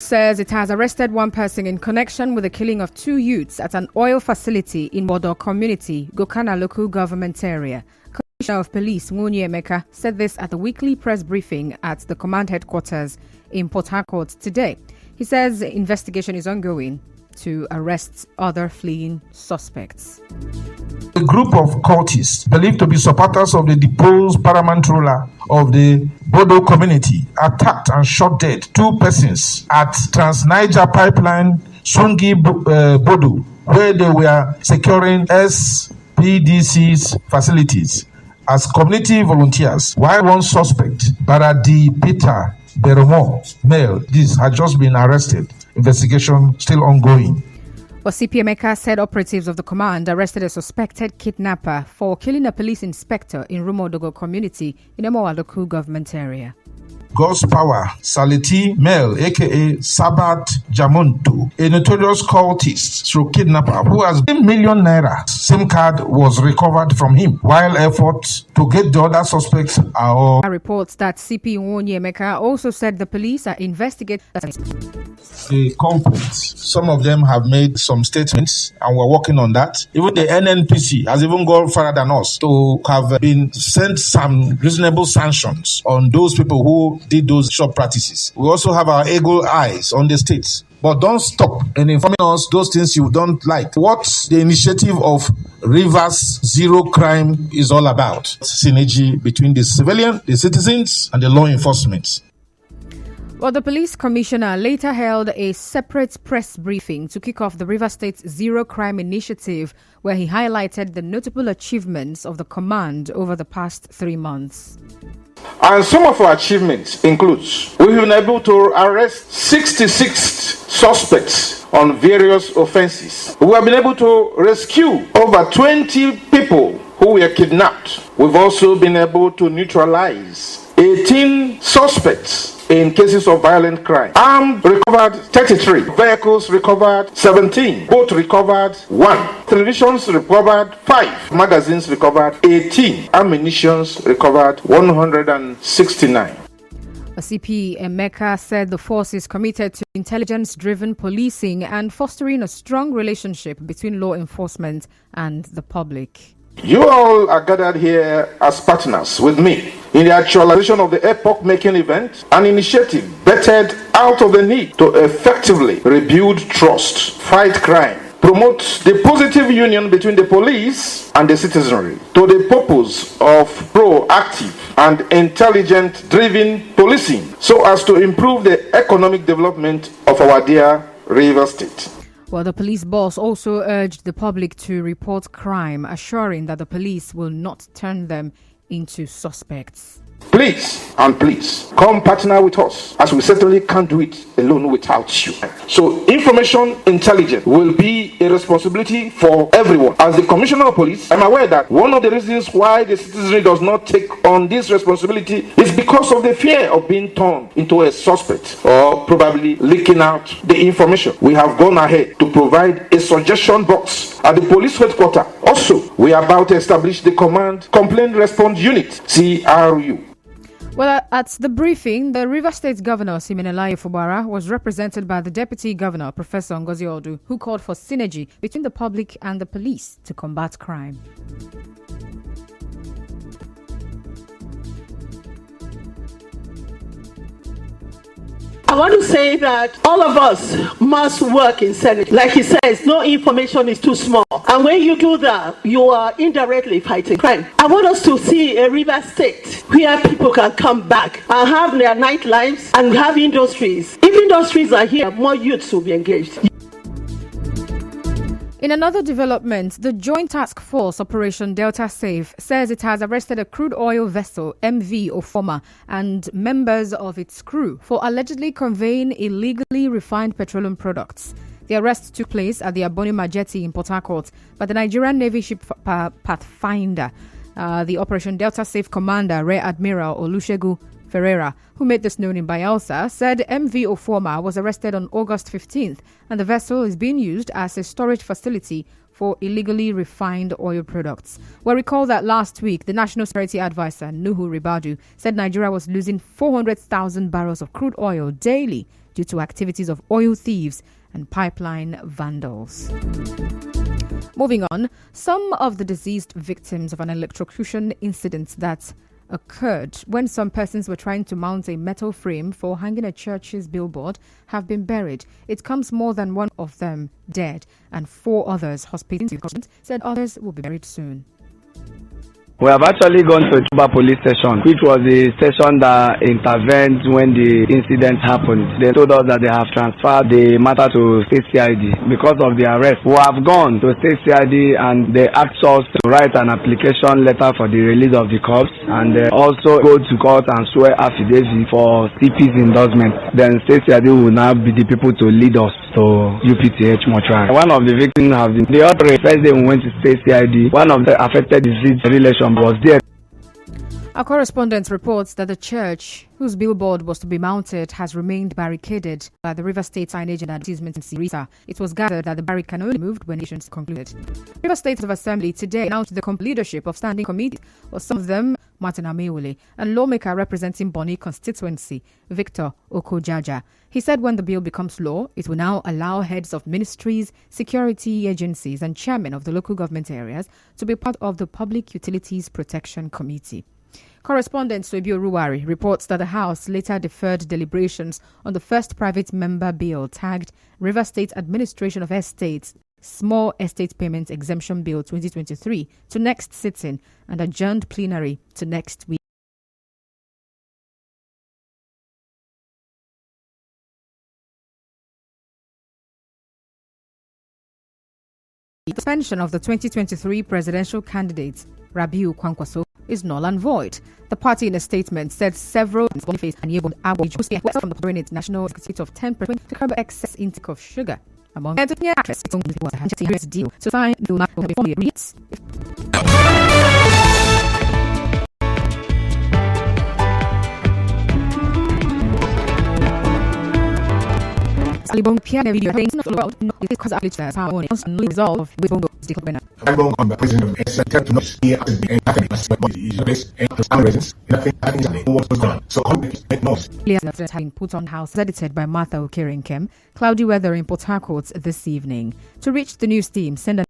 says it has arrested one person in connection with the killing of two youths at an oil facility in Bodo community, Gokana local government area. Commissioner of Police Nwunye Emeka said this at the weekly press briefing at the command headquarters in Port Harcourt today. He says the investigation is ongoing to arrest other fleeing suspects. A group of cultists believed to be supporters of the deposed paramount ruler of the Bodo community attacked and shot dead two persons at Trans-Niger Pipeline, Sungi Bodo, where they were securing SPDC's facilities as community volunteers, while one suspect, Baradi Peter Beromo, male, had just been arrested. Investigation still ongoing. CP Emeka said operatives of the command arrested a suspected kidnapper for killing a police inspector in Rumodogo community in Emowa local government area. God's Power Saliti Mel, aka Sabat Jamonto, a notorious cultist through kidnapper who has $1 million naira SIM card was recovered from him, while efforts to get the other suspects are reports that CP Nwunye Emeka also said the police are investigating the culprits. Some of them have made some statements and we're working on that. Even the NNPC has even gone further than us to have been sent some reasonable sanctions on those people who did those shop practices. We also have our eagle eyes on the states. But don't stop in informing us those things you don't like. What the initiative of Rivers Zero Crime is all about. Synergy between the civilian, the citizens, and the law enforcement. Well, the police commissioner later held a separate press briefing to kick off the Rivers State's Zero Crime Initiative, where he highlighted the notable achievements of the command over the past 3 months. And some of our achievements include we've been able to arrest 66 suspects on various offenses. We have been able to rescue over 20 people who were kidnapped. We've also been able to neutralize 18 suspects in cases of violent crime. Arms recovered 33, vehicles recovered 17, boats recovered 1, televisions recovered 5, magazines recovered 18, ammunitions recovered 169. CP Emeka said the force is committed to intelligence-driven policing and fostering a strong relationship between law enforcement and the public. You all are gathered here as partners with me in the actualization of the epoch-making event, an initiative bettered out of the need to effectively rebuild trust, fight crime, promote the positive union between the police and the citizenry to the purpose of proactive and intelligent-driven policing so as to improve the economic development of our dear Rivers State. Well, the police boss also urged the public to report crime, assuring that the police will not turn them into suspects. Please, come partner with us, as we certainly can't do it alone without you. So information intelligence will be a responsibility for everyone. As the Commissioner of Police, I'm aware that one of the reasons why the citizenry does not take on this responsibility is because of the fear of being turned into a suspect or probably leaking out the information. We have gone ahead to provide a suggestion box at the police headquarters. Also, we are about to establish the Command Complaint Response Unit, CRU. Well, at the briefing, the Rivers State Governor, Simenelayi Fubara, was represented by the Deputy Governor, Professor Ngozi Odu, who called for synergy between the public and the police to combat crime. I want to say that all of us must work in synergy. Like he says, no information is too small. And when you do that, you are indirectly fighting crime. I want us to see a river state where people can come back and have their nightlives and have industries. If industries are here, more youths will be engaged. In another development, the Joint Task Force Operation Delta Safe says it has arrested a crude oil vessel, MV Ofoma, and members of its crew for allegedly conveying illegally refined petroleum products. The arrest took place at the Abonima jetty in Port Harcourt by the Nigerian Navy ship Pathfinder. The Operation Delta Safe commander, Rear Admiral Olusegun Ferreira, who made this known in Bayelsa, said MV Ofoma was arrested on August 15th and the vessel is being used as a storage facility for illegally refined oil products. Well, recall that last week, the National Security Advisor, Nuhu Ribadu, said Nigeria was losing 400,000 barrels of crude oil daily due to activities of oil thieves and pipeline vandals. Moving on, some of the deceased victims of an electrocution incident that occurred when some persons were trying to mount a metal frame for hanging a church's billboard have been buried. It comes more than one of them dead and 4 others hospitalized. Said others will be buried soon. We have actually gone to Tuba police station, which was the station that intervened when the incident happened. They told us that they have transferred the matter to State CID because of the arrest. We have gone to State CID and they asked us to write an application letter for the release of the corpse and also go to court and swear affidavit for CP's endorsement. Then State CID will now be the people to lead us to UPTH mortuary. One of the victims have been the other first day we went to State CID. One of the affected deceased relation was there. Our correspondent reports that the church, whose billboard was to be mounted, has remained barricaded by the River State Signage and Advertisement Rita. It was gathered that the barricade only moved when elections concluded. River State Assembly today announced the leadership of standing committees, or some of them Martin Amewule, and lawmaker representing Bonny constituency, Victor Okojaja. He said when the bill becomes law, it will now allow heads of ministries, security agencies, and chairmen of the local government areas to be part of the Public Utilities Protection Committee. Correspondent Soibio Ruwari reports that the House later deferred deliberations on the first private member bill tagged River State Administration of Estates Small Estate Payment Exemption Bill 2023 to next sitting and adjourned plenary to next week. The suspension of the 2023 presidential candidate Rabiu Kwankwaso is null and void. The party in a statement said several Boniface and Yebon Abu from the foreign national executive of 10% to curb excess intake of sugar. Among the actress, it's deal to sign the reads. Salibong Pierre video things not about because of glitches how on resolve with Bongo Stickle Salibong on the president of SL to not hear and nothing what was done. So make noise. Players having put on house edited by Martha Okerenkem. Cloudy weather in Port Harcourt this evening. To reach the news team, send an